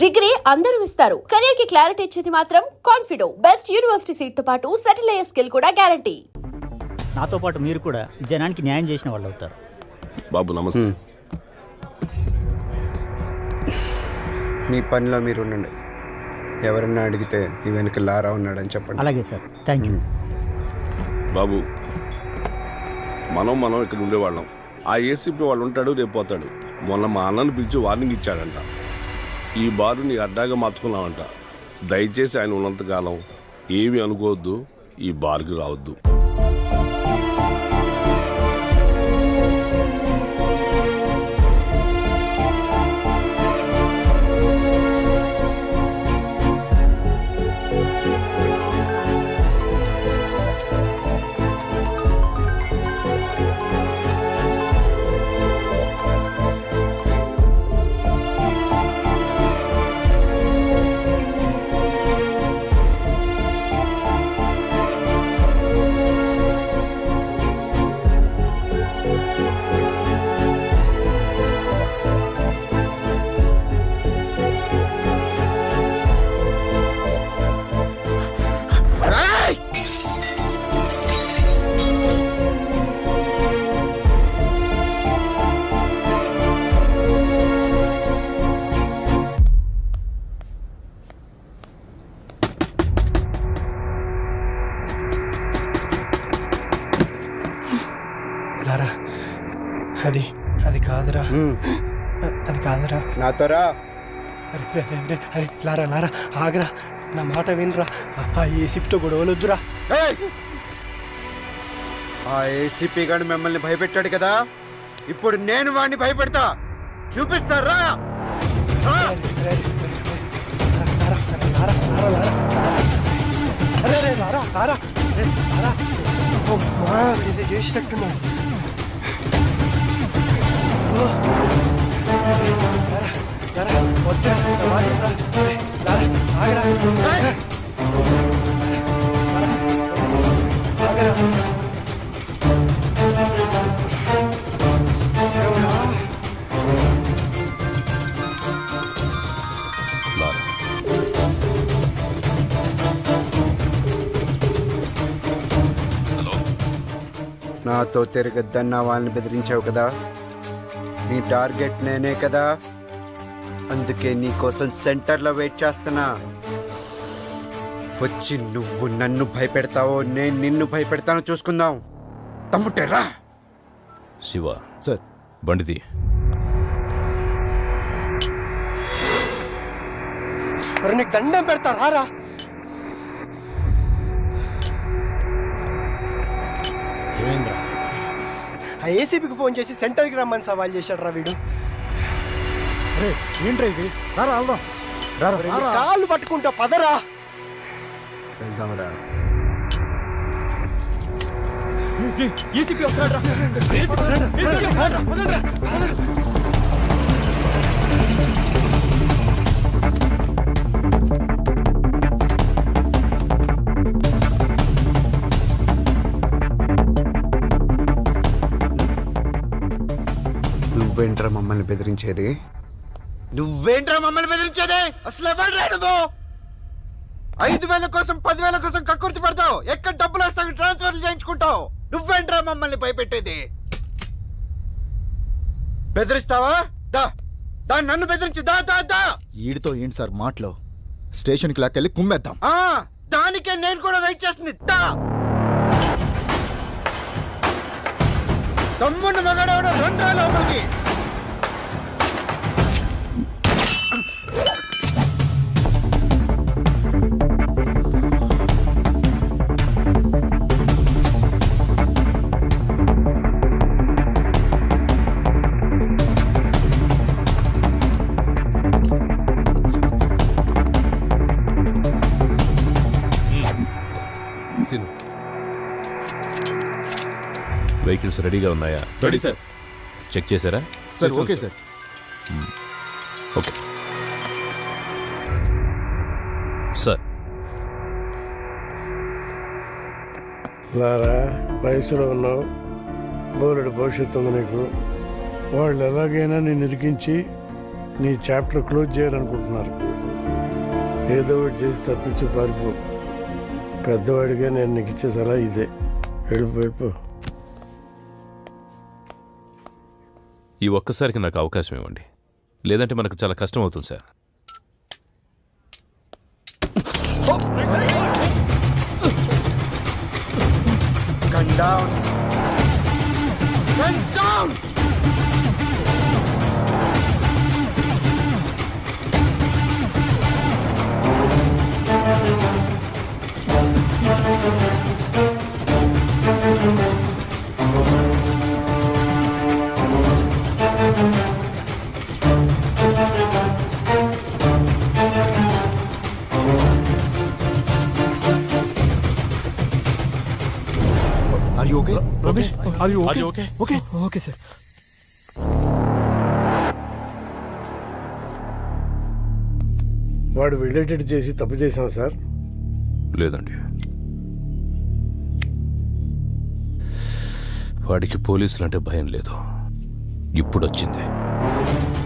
Degree అందరూ ఇస్తారు, career కి క్లారిటీ ఇచ్చేది మాత్రం కాన్ఫిడో. బెస్ట్ యూనివర్సిటీ సీట్ తో పాటు సెటిల్ అయ్యే స్కిల్ కూడా గ్యారంటీ. నాతో పాటు మీరు కూడా జనానికి న్యాయం చేసిన వాళ్ళు అవుతారు. బాబు నమస్తే. మీ పనిలో మీరు ఉండండి. ఎవరన్నా అడిగితే ఈ వెనక లారా ఉన్నాడని చెప్పండి. అలాగే సార్, థ్యాంక్ యూ. బాబు మనం ఇక్కడ ఉండేవాళ్ళం. ఆ ఏసీపీ వాళ్ళు ఉంటాడు, రేపు పోతాడు. మొన్న మా అన్నను పిలిచి వార్నింగ్ ఇచ్చాడంట. ఈ బారు నీ అడ్డాగా మార్చుకున్నావంట. దయచేసి ఆయన ఉన్నంతకాలం ఏమి అనుకోవద్దు, ఈ బార్కి రావద్దు. అది కాదురా, అది కాదురా. నాతో రా. అరే లారా లారా, ఆగరా, నా మాట వినరా. ఆ ఏసీపీతో గొడవలొద్దురా. ఆ ఏసీపీ గారు మిమ్మల్ని భయపెట్టాడు కదా, ఇప్పుడు నేను వాడిని భయపెడతా. చూపిస్తారా? చేసినట్టున్నా నాతో తిరగద్దన్న వాళ్ళని బెదిరించావు కదా, నీ టార్గెట్ నేనే కదా. అందుకే నీ కోసం సెంటర్లో వెయిట్ చేస్తున్నా. వచ్చి నువ్వు నన్ను భయపెడతావో నేను నిన్ను భయపెడతానో చూసుకుందాం. తమ్ముటేరా. శివ సార్, బండిది. మరి నీకు దండం పెడతారా? ఏమైందిరా? ఆ ఏసీపీకి ఫోన్ చేసి సెంటర్కి రమ్మని సవాల్ చేశాడు రా వీడు. ఏంట్రా ఇది? రారా వెళ్దాం. కాళ్ళు పట్టుకుంటా, పదరా. వెళ్దాంరా. ఏసీపీ వస్తాడు. నువ్వేంట్రా మమ్మల్ని బెదిరించేది? అసలు ఎవరు నువ్వు? 5,000 కోసం 10,000 కోసం కక్కుర్తి పడతావు. ఎక్కడ డబ్బులు వస్తావు ట్రాన్స్ఫర్లు చేయించుకుంటావు. నువ్వేంట్రా మమ్మల్ని భయపెట్టేది? బెదిరిస్తావా? దా దా, నన్ను బెదిరించి దా దా దా. ఈడితో ఏంటి సార్ మాటలో? స్టేషన్కి లాక్కెళ్ళి కుమ్మేద్దాం. దానికే నేను కూడా వెయిట్ చేస్తుంది. దా. తమ్మున్న మగాడవడ 2 లోపలికి. వెహికల్స్ రెడీగా ఉన్నాయా? Ready sir. చెక్ చేశారా? Sir okay sir. Okay sir. లారా, వయసులో ఉన్నావు, బోలెడు భవిష్యత్తు ఉంది నీకు. వాళ్ళు ఎలాగైనా నేను ఇరికించి నీ చాప్టర్ క్లోజ్ చేయాలనుకుంటున్నారు. ఏదో ఒకటి చేసి తప్పించి పారిపో. పెద్దవాడిగా నేను నీకు ఇచ్చే సలహా ఇదే. వెళ్ళిపోయిపో. ఈ ఒక్కసారికి నాకు అవకాశం ఇవ్వండి, లేదంటే మనకు చాలా కష్టం అవుతుంది sir. Gun down. Guns down. Are you okay? Ramesh are you okay? okay? Okay okay sir. వాడు వెళ్ళేటట్టు చేసి తప్పు చేశాం సార్. లేదండి, వాడికి పోలీసులు అంటే భయం లేదు. ఇప్పుడు వచ్చింది,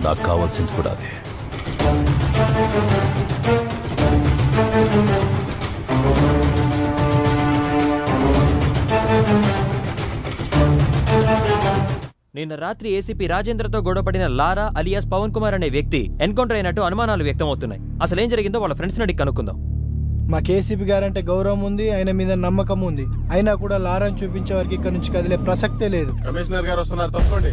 నాకు కావాల్సింది కూడా అదే. నిన్న రాత్రి ఏసీపీ రాజేంద్రతో గొడవపడిన లారా అలియాస్ పవన్ కుమార్ అనే వ్యక్తి ఎన్కౌంటర్ అయినట్టు అనుమానాలు వ్యక్తమవుతున్నాయి. అసలేం జరిగిందో వాళ్ళ ఫ్రెండ్స్ అడిగి కనుక్కుందాం. మా కేసీపీ గారంటే గౌరవం ఉంది, ఆయన మీద నమ్మకం ఉంది. అయినా కూడా లారాను చూపించే వారికి ఇక్కడ నుంచి కదిలే ప్రసక్తే లేదు. కమిషనర్ గారు వస్తున్నారు, తప్పండి.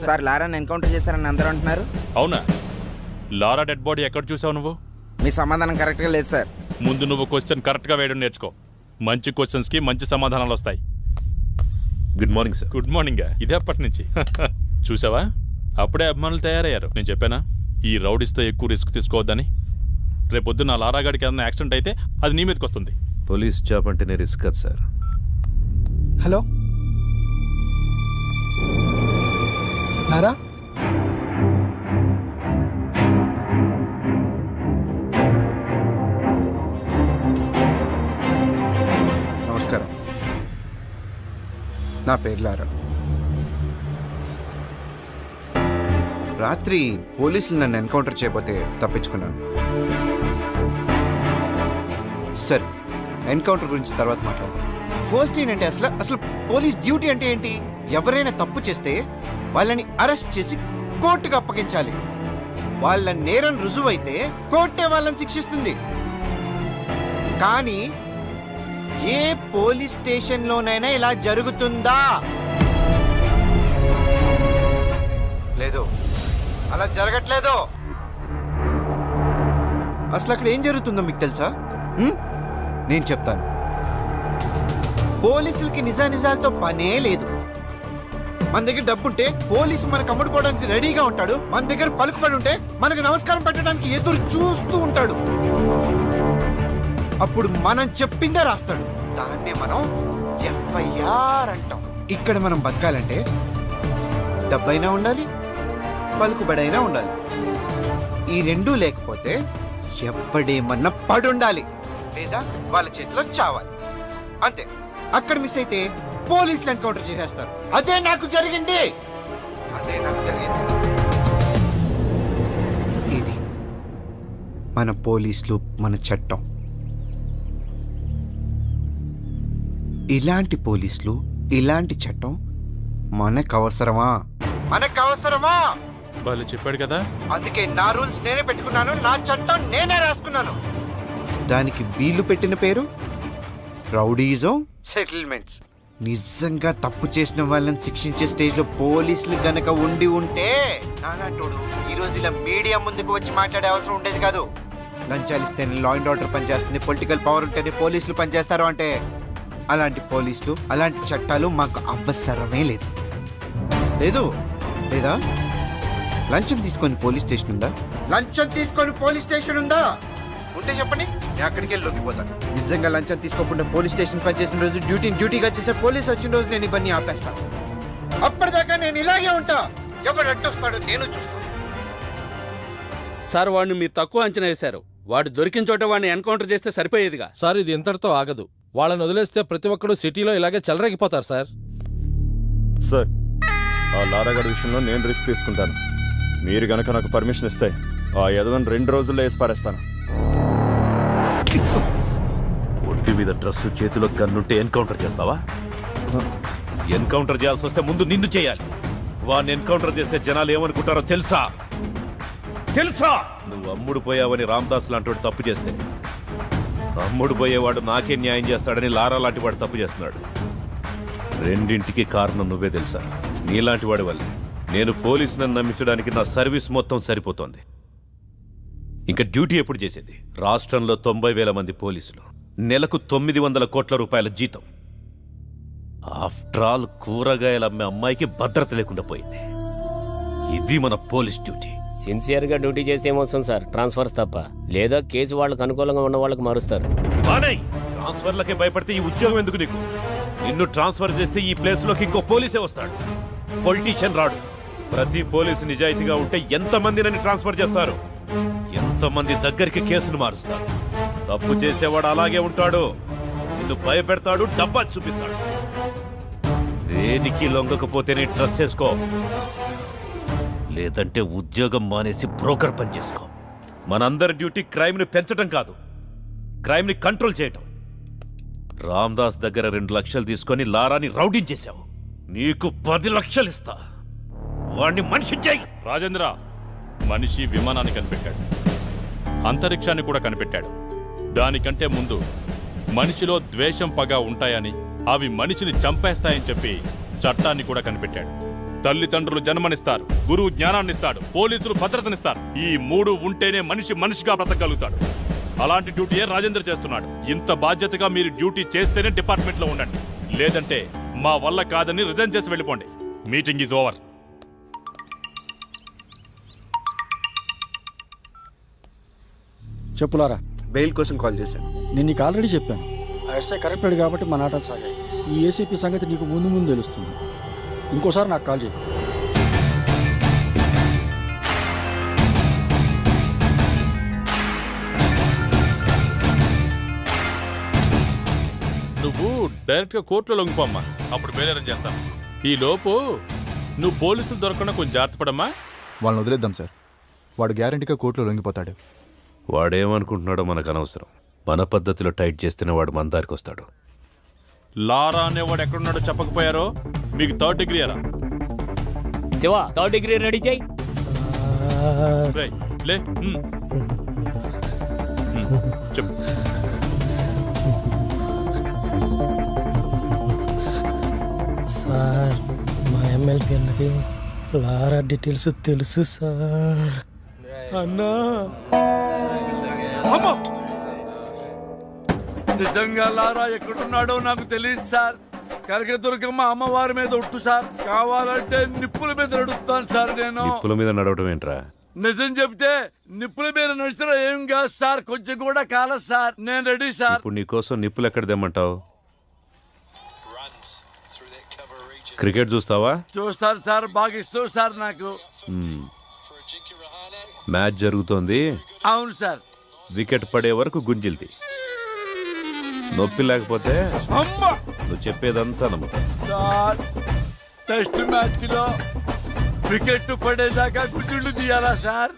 సార్ లారాని ఎన్కౌంటర్ చేశారని అందరూ అంటున్నారు. అవునా? లారా డెడ్ బాడీ ఎక్కడ చూసావు నువ్వు? మీ సమాధానం కరెక్ట్గా లేదు సార్. ముందు నువ్వు క్వశ్చన్ కరెక్ట్గా వేయడం నేర్చుకో. మంచి క్వశ్చన్స్కి మంచి సమాధానాలు వస్తాయి. Good morning sir. Good morning. ఇదే అప్పటి నుంచి చూసావా, అప్పుడే అభిమానులు తయారయ్యారు. నేను చెప్పానా ఈ రౌడీస్తో ఎక్కువ రిస్క్ తీసుకోవద్దని? రేపొద్దు నా లారాగాడికి ఏదైనా యాక్సిడెంట్ అయితే అది నీ మీదకి వస్తుంది. పోలీస్ జాబ్ అంటేనే రిస్క్ కదా సార్. హలో లారా, నమస్కారం. నా పేరు లారా. రాత్రి పోలీసులు నన్ను ఎన్కౌంటర్ చేయబోతే తప్పించుకున్నాను. సరే, ఎన్కౌంటర్ గురించి తర్వాత మాట్లాడదాం. ఫస్ట్ ఏంటంటే అసలు పోలీస్ డ్యూటీ అంటే ఏంటి? ఎవరైనా తప్పు చేస్తే వాళ్ళని అరెస్ట్ చేసి కోర్టుకు అప్పగించాలి. వాళ్ళ నేరం రుజువైతే కోర్టే వాళ్ళని శిక్షిస్తుంది. కానీ ఏ పోలీస్ స్టేషన్లోనైనా ఇలా జరుగుతుందా? లేదు, అలా జరగట్లేదు. అసలు అక్కడ ఏం జరుగుతుందో మీకు తెలుసా? నేను చెప్తాను. పోలీసులకి నిజానిజాలతో పనే లేదు. మన దగ్గర డబ్బుంటే పోలీసు మనకు అమ్ముడుకోవడానికి రెడీగా ఉంటాడు. మన దగ్గర పలుకుబడి ఉంటే మనకు నమస్కారం పెట్టడానికి ఎదురు చూస్తూ ఉంటాడు. అప్పుడు మనం చెప్పిందే రాస్తాడు. దాన్నే మనం ఎఫ్ఐఆర్ అంటాం. ఇక్కడ మనం బతకాలంటే డబ్బైనా ఉండాలి, పలుకుబడైనా ఉండాలి. ఈ రెండూ లేకపోతే ఎవ్వడేమన్నా పడుండాలి, లేదా వాళ్ళ చేతిలో చావాలి. అంతే. అక్కడ మిస్ అయితే పోలీసులు ఎన్కౌంటర్ చేసేస్తారు. అదే నాకు జరిగింది. ఇది మన పోలీసులు, మన చట్టం. ఇలాంటి పోలీసులు, ఇలాంటి చట్టం మనకు అవసరమా? వాళ్ళు చెప్పాడు కదా, అందుకే నా రూల్స్ నేనే పెట్టుకున్నాను, నా చట్టం నేనే రాసుకున్నాను. దానికి వీళ్ళు పెట్టిన పేరు రౌడీజం సెటిల్మెంట్స్. నిజంగా తప్పు చేసిన వాళ్ళని శిక్షించే స్టేజ్ లో పోలీసులు గనక ఉండి ఉంటే నానాటోడు ఈ రోజు ఇలా మీడియా ముందుకు వచ్చి మాట్లాడే అవసరం ఉండేది కాదు. లంచాలు ఇస్తేనే లా అండ్ ఆర్డర్ పనిచేస్తుంది, పొలిటికల్ పవర్ ఉంటేనే పోలీసులు పనిచేస్తారు అంటే అలాంటి పోలీసులు, అలాంటి చట్టాలు మాకు అవసరమే లేదు. లేదా? లంచం తీసుకొని పోలీస్ స్టేషన్ ఉందా? ఉంటే చెప్పండి, నేను అక్కడికి వెళ్ళి లొంగిపోతాను. నిజంగా లంచం తీసుకోకుండా పోలీస్ స్టేషన్ పనిచేసిన రోజు డ్యూటీగా చేసే పోలీస్ వచ్చిన రోజు నేను ఇవన్నీ ఆపేస్తాను. అప్పటిదాకా నేను ఇలాగే ఉంటా. ఎవడు అడ్డొస్తాడో నేను చూస్తాను. సార్, వాడిని మీరు తక్కువ అంచనా వేశారు. వాడు దొరికిన చోట వాడిని ఎన్కౌంటర్ చేస్తే సరిపోయేదిగా. సార్, ఇది ఇంతటితో ఆగదు. వాళ్ళని వదిలేస్తే ప్రతి ఒక్కడు సిటీలో ఇలాగే చెలరేగిపోతారు సార్. సార్, ఆ లారాగడ్ విషయంలో నేను రిస్క్ తీసుకుంటాను. మీరు గనక నాకు పర్మిషన్ ఇస్తే ఆ యదవని 2 రోజుల్లో వేసి పారేస్తాను. ఒంటి మీద డ్రెస్సు చేతిలో గన్నుంటే ఎన్కౌంటర్ చేస్తావా? ఎన్కౌంటర్ చేయాల్సి వస్తే ముందు నిన్ను చేయాలి. వాడిని ఎన్కౌంటర్ చేస్తే జనాలు ఏమనుకుంటారో తెలుసా? నువ్వు అమ్ముడు పోయావని రామదాస్ లాంటి తప్పు చేస్తే అమ్ముడు పోయేవాడు నాకే న్యాయం చేస్తాడని లారా లాంటి వాడు తప్పు చేస్తున్నాడు. రెండింటికి కారణం నువ్వే తెలుసా? నీలాంటి వాడి వల్లే నేను పోలీసులను నమ్మించడానికి నా సర్వీస్ మొత్తం సరిపోతోంది. ఇంకా డ్యూటీ ఎప్పుడు చేసేది? రాష్ట్రంలో 90,000 మంది పోలీసులు, నెలకు 900 కోట్ల రూపాయల జీతం. ఆఫ్టర్ ఆల్ కూరగాయలు అమ్మే అమ్మాయికి భద్రత లేకుండా పోయింది. ఇది మన పోలీస్ డ్యూటీ. సిన్సియర్గా డ్యూటీ చేస్తే ఏమొస్తుంది సార్? ట్రాన్స్ఫర్స్ తప్ప. లేదా కేసు వాళ్ళకు అనుకూలంగా ఉన్న వాళ్ళకి మారుస్తారు. ట్రాన్స్ఫర్లకే భయపడితే ఈ ఉద్యోగం ఎందుకు నీకు? నిన్ను ట్రాన్స్ఫర్ చేస్తే ఈ ప్లేస్లోకి ఇంకో పోలీసే వస్తాడు, పొలిటీషియన్ రాడు. ప్రతి పోలీసు నిజాయితీగా ఉంటే ఎంతమంది నన్ను ట్రాన్స్ఫర్ చేస్తారు? ఎంతమంది దగ్గరికి కేసులు మారుస్తారు? తప్పు చేసేవాడు అలాగే ఉంటాడు. నిన్ను భయపెడతాడు, డబ్బా చూపిస్తాడు. దేనికి లొంగకపోతేనే ట్రస్ట్ చేసుకో, లేదంటే ఉద్యోగం మానేసి బ్రోకర్ పని చేసుకో. మనందరి డ్యూటీ క్రైమ్ని పెంచడం కాదు, క్రైమ్ని కంట్రోల్ చేయటం. రామ్దాస్ దగ్గర 2 లక్షలు తీసుకొని లారాని రౌడించేశావు. నీకు 10 లక్షలు ఇస్తా. వాణ్ణి మనిషి చేయి. రాజేంద్ర, మనిషి విమానాన్ని కనిపెట్టాడు, అంతరిక్షాన్ని కూడా కనిపెట్టాడు. దానికంటే ముందు మనిషిలో ద్వేషం, పగ ఉంటాయని, అవి మనిషిని చంపేస్తాయని చెప్పి చట్టాన్ని కూడా కనిపెట్టాడు. తల్లిదండ్రులు జన్మనిస్తారు, గురువు జ్ఞానాన్నిస్తాడు, పోలీసులు భద్రతనిస్తారు. ఈ 3 ఉంటేనే మనిషి మనిషిగా బ్రతకగలుగుతాడు. అలాంటి డ్యూటీయే రాజేంద్ర చేస్తున్నాడు. ఇంత బాధ్యతగా మీరు డ్యూటీ చేస్తేనే డిపార్ట్మెంట్లో ఉండండి, లేదంటే మా వల్ల కాదని రిజైన్ చేసి వెళ్ళిపోండి. Meeting is over. చెప్పులారా, బెయిల్ కోసం కాల్ చేశాను. నేను నీకు ఆల్రెడీ చెప్పాను. ఆ ఎస్ఐ కరెక్టెడ్ కాబట్టి మా నాటలు సాగాయి. ఈ ఏసీపీ సంగతి నీకు ముందు తెలుస్తుంది. ఇంకోసారి నాకు కాల్ చేయకు. నువ్వు డైరెక్ట్గా కోర్టులో లొంగిపోమ్మా, అప్పుడు బేలేరం చేస్తాను. ఈ లోపు నువ్వు పోలీసులు దొరకకుండా కొంచెం జాగ్రత్త పడమ్మా. వాళ్ళని వదిలేద్దాం సార్. వాడు గ్యారంటీగా కోర్టులో లొంగిపోతాడు. వాడేమనుకుంటున్నాడో మనకు అనవసరం. మన పద్ధతిలో టైట్ చేస్తేనే వాడు మన దారికి వస్తాడు. లారా అనేవాడు ఎక్కడున్నాడో చెప్పకపోయారో మీకు 3rd డిగ్రీ అరా? శివ, 3rd డిగ్రీ రెడీ చేయి. లే చెప్పు. సార్, మా ఎమ్మెల్యే అన్నకి లారా డీటెయిల్స్ తెలుసు సార్. అన్నా, నిజంగా లారా ఎక్కడున్నాడో నాకు తెలియదు సార్. కనకదుర్గమ్మ అమ్మవారి మీద ఒట్టు సార్. కావాలంటే నిప్పుల మీద నడుపుతాను సార్. నేను నిప్పుల మీద నడవటం ఏంట్రా? నిజం చెప్తే నిప్పుల మీద నడిచినా ఏం కాదు సార్, కొంచెం కూడా కాలేదు సార్. నేను రెడీ సార్. ఇప్పుడు నీకోసం నిప్పులు ఎక్కడ తెమ్మంటావు? క్రికెట్ చూస్తావా? చూస్తాను సార్, బాగా ఇష్టం సార్ నాకు. మ్యాచ్ జరుగుతోంది. అవును సార్. వికెట్ పడే వరకు గుంజిల్ది. నొప్పి లేకపోతే అమ్మా నువ్వు చెప్పేదంతా నమ్ముతా. సార్, టెస్ట్ మ్యాచ్ లో వికెట్ పడేదాకా గుడ్డు తీయాలా సార్?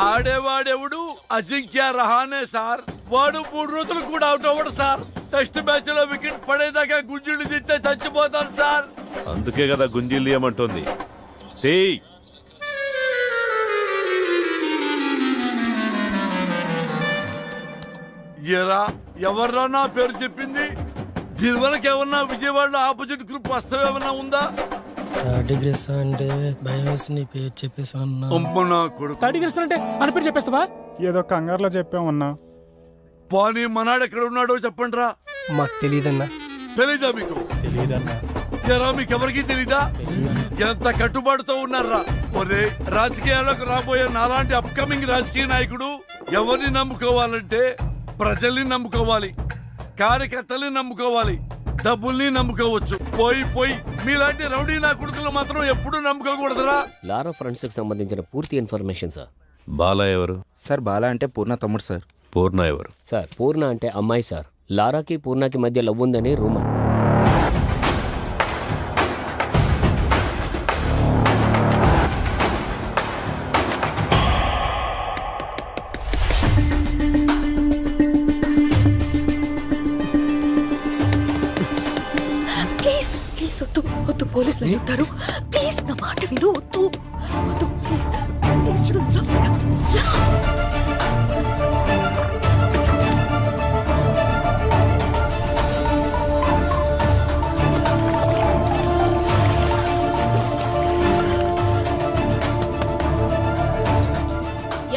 ఆడేవాడెవడు? అజింక్య రహానే సార్. వాడు 3 రోజులు కూడా అవుట్ అవ్వడు సార్. టెస్ట్ మ్యాచ్ లో వికెట్ పడేదాకా గుంజుడు తీస్తే చచ్చిపోతాను సార్. అందుకే కదా గుంజీలు తీయమంటోంది. ఎవర్రా నా పేరు చెప్పింది? దీని వరకు ఏమన్నా విజయవాడలో ఆపోజిట్ గ్రూప్ వస్తావు ఏమన్నా ఉందా? థర్డ్ అంటే భయం వేసి నీ పేరు చెప్పేసాను. అంటే మన పేరు చెప్పేస్తావా? ఏదో కంగారులో చెప్పామన్నా. పోనీ మనాడు ఎక్కడ ఉన్నాడో చెప్పండి రా. మాకు తెలియదన్నా. తెలీదా మీకు? తెలియదన్నా. మీకు ఎవరికి తెలీదా? ఎంత కట్టుబాటుతో ఉన్నారా? ఒరే, రాజకీయాలకు రాబోయే నాలాంటి అప్కమింగ్ రాజకీయ నాయకుడు ఎవరిని నమ్ముకోవాలంటే ప్రజల్ని నమ్ముకోవాలి, కార్యకర్తల్ని నమ్ముకోవాలి, డబ్బుల్ని నమ్ముకోవచ్చు. పోయి మీలాంటి రౌడీ నా కొడుకులు మాత్రం ఎప్పుడూ నమ్ముకోకూడదురా. లారా ఫ్రెండ్స్ కి సంబంధించిన పూర్తి ఇన్ఫర్మేషన్ సార్. బాలా ఎవరు సార్? బాలా అంటే పూర్ణ తమ్ముడు సార్. పూర్ణ ఎవరు సార్? పూర్ణ అంటే అమ్మాయి సార్. లారాకి పూర్ణకి మధ్య లవ్ ఉందని రూమర్. పోలీసులు ఉంటారు. ప్లీజ్ నా మాట విను. వద్దు వద్దు ప్లీజ్ ప్లీజ్ చూడు.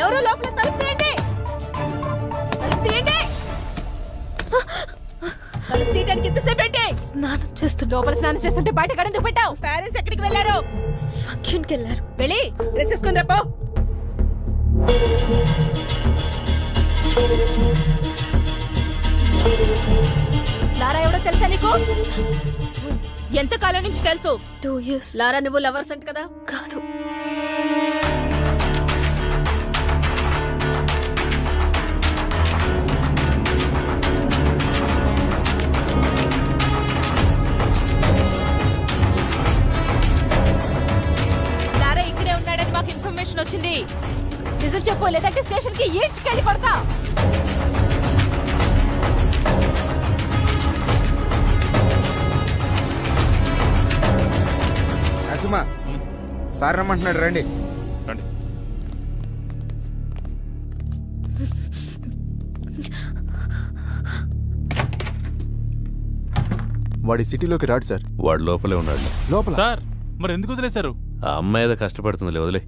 ఎవరో లోపల తలుపు తీయండి. తలుపు తీయండి. తలుపు తీయడానికి ఎంతసేపు ఏంటి? స్నానం చేస్తూ లోపల స్నానం చేస్తుంటే బయట గడెందుకు పెట్టావు? పేరెంట్స్ ఎక్కడికి వెళ్ళారు? ఫంక్షన్కి వెళ్ళారు. వెళ్ళి డ్రెస్ వేసుకొని రేపో. లారా ఎవడో తెలుసా నీకు? ఎంత కాలం నుంచి తెలుసు? 2 years. లారా నువ్వు లవర్స్ అంట కదా? కాదు. లారా ఇక్కడే ఉన్నాడని మాకు ఇన్ఫర్మేషన్ వచ్చింది. నిజం చెప్పు, లేదంటే స్టేషన్ కి ఈడ్చుకెళ్ళి పడతా. నరసింహ సార్ రమ్మంటున్నాడు, రండి. రండి. వాడి సిటీలోకి రాడు సార్. వాడు లోపలే ఉన్నాడు. లోపల సార్ మరి ఎందుకు వదిలేశారు? ఆ అమ్మాయి ఏదో కష్టపడుతుందిలే, వదిలే.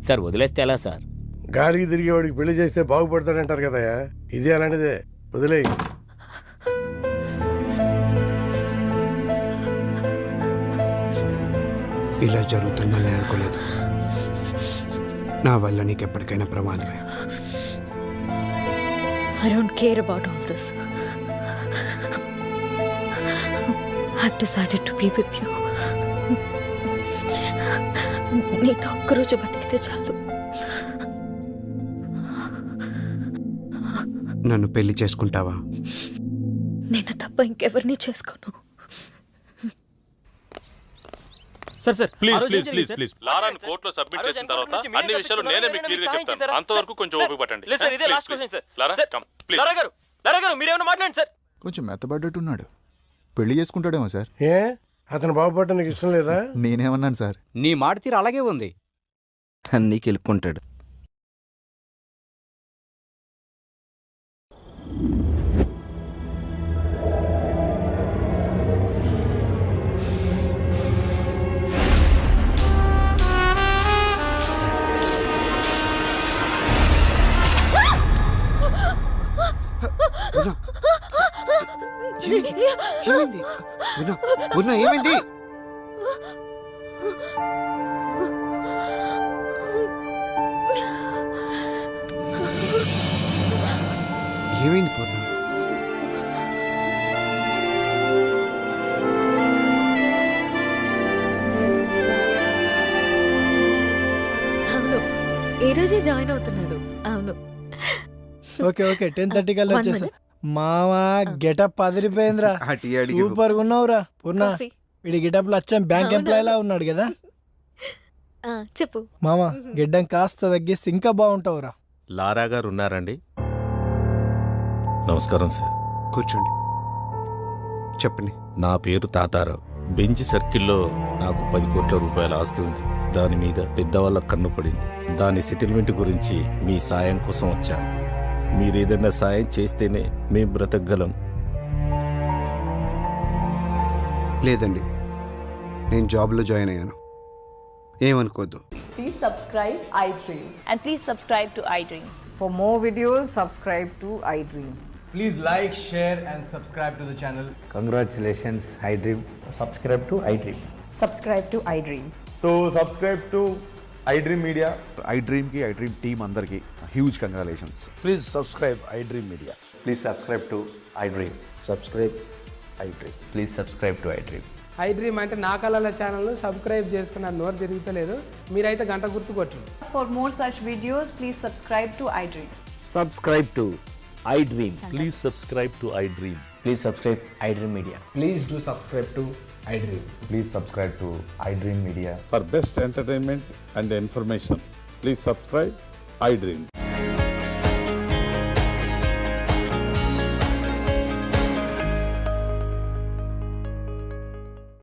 సార్ వదిలేస్తే ఎలా సార్? గాలికి తిరిగి వాడికి పెళ్లి చేస్తే బాగుపడతాడంటారు కదయ్యా, ఇది అలాంటిదే, వదిలేయి. ఇలా జరుగుతుందని అనుకోలేదు. నా వల్ల నీకు ఎప్పటికైనా ప్రమాదమే. I don't care about all this. I've decided to be with you. నీతో ఒక్కరోజు బతికితే చాలు. నన్ను పెళ్లి చేసుకుంటావా? నేను తప్ప ఇంకెవరిని చేసుకోను. Sir sir please please please please లారాని కోర్టులో సబ్మిట్ చేసిన తర్వాత అన్ని విషయాలు నేనే మీకు క్లియర్ గా చెప్తాను. అంతవరకు కొంచెం ఓపిక పట్టండి. లేదు సార్, ఇదే last question sir. Laura come please. లారా గారు మీరేమైనా మాట్లాడండి సార్. కొంచెం మెత్తబడ్డట్టున్నాడు. పెళ్లి చేసుకుంటాడేమో సార్. ఏ అతను బాగుపడటం నీకు ఇష్టం లేదా? నేనేమన్నాను సార్? నీ మాట తీరు అలాగే ఉంది. అన్నీ కెలుక్కుంటాడు. ఏమైంది? ఏమైంది? ఏమైంది పూర్ణ? అవును, ఈ రోజే జాయిన్ అవుతున్నాడు. అవును. ఓకే ఓకే 10:30 కల్లా వచ్చేస్తా. మావా గెటప్ అదిరిపోయిందిరా. సూపర్ గా ఉన్నావురా పూర్ణ. వీడి గెటప్ లో వచ్చాం బ్యాంక్ ఎంప్లాయ్ లా ఉన్నాడు కదా. చెప్పు మామా, గిడ్డం కాస్త తగ్గిస్తే ఇంకా బాగుంటావురా. లారా గారు ఉన్నారండి? నమస్కారం సార్. కూర్చోండి, చెప్పండి. నా పేరు తాతారావు. బెంచ్ సర్కిల్లో నాకు 10 కోట్ల రూపాయల ఆస్తి ఉంది. దాని మీద పెద్దవాళ్ళ కన్ను పడింది. దాని సెటిల్మెంట్ గురించి మీ సాయం కోసం వచ్చాను. మీరేదైనా సాయం చేస్తేనే మేం బ్రతకగలం. లేదండి, నేను జాబ్లో జాయిన్ అయ్యాను, ఏమనుకోద్దు. Please subscribe iDream and please subscribe to iDream. For more videos, subscribe to iDream. Please like, share and subscribe to the channel. Congratulations, iDream. Subscribe to iDream. Subscribe to iDream. So subscribe to iDream Media. iDream కి iDream team అందరికి huge congratulations. Please subscribe iDream media. Please subscribe to iDream. Subscribe iDream. Please subscribe to iDream. iDream అంటే నా కళల channel subscribe చేసుకున్న నోరు తిరుగుతలేదు. మీరైతే గంట గుర్తు కొట్టండి. For more such videos, please subscribe to iDream. Subscribe to iDream. Please subscribe to iDream. Please subscribe iDream Media. Please do subscribe to iDream. Please subscribe to iDream media. For best entertainment and information please subscribe iDream.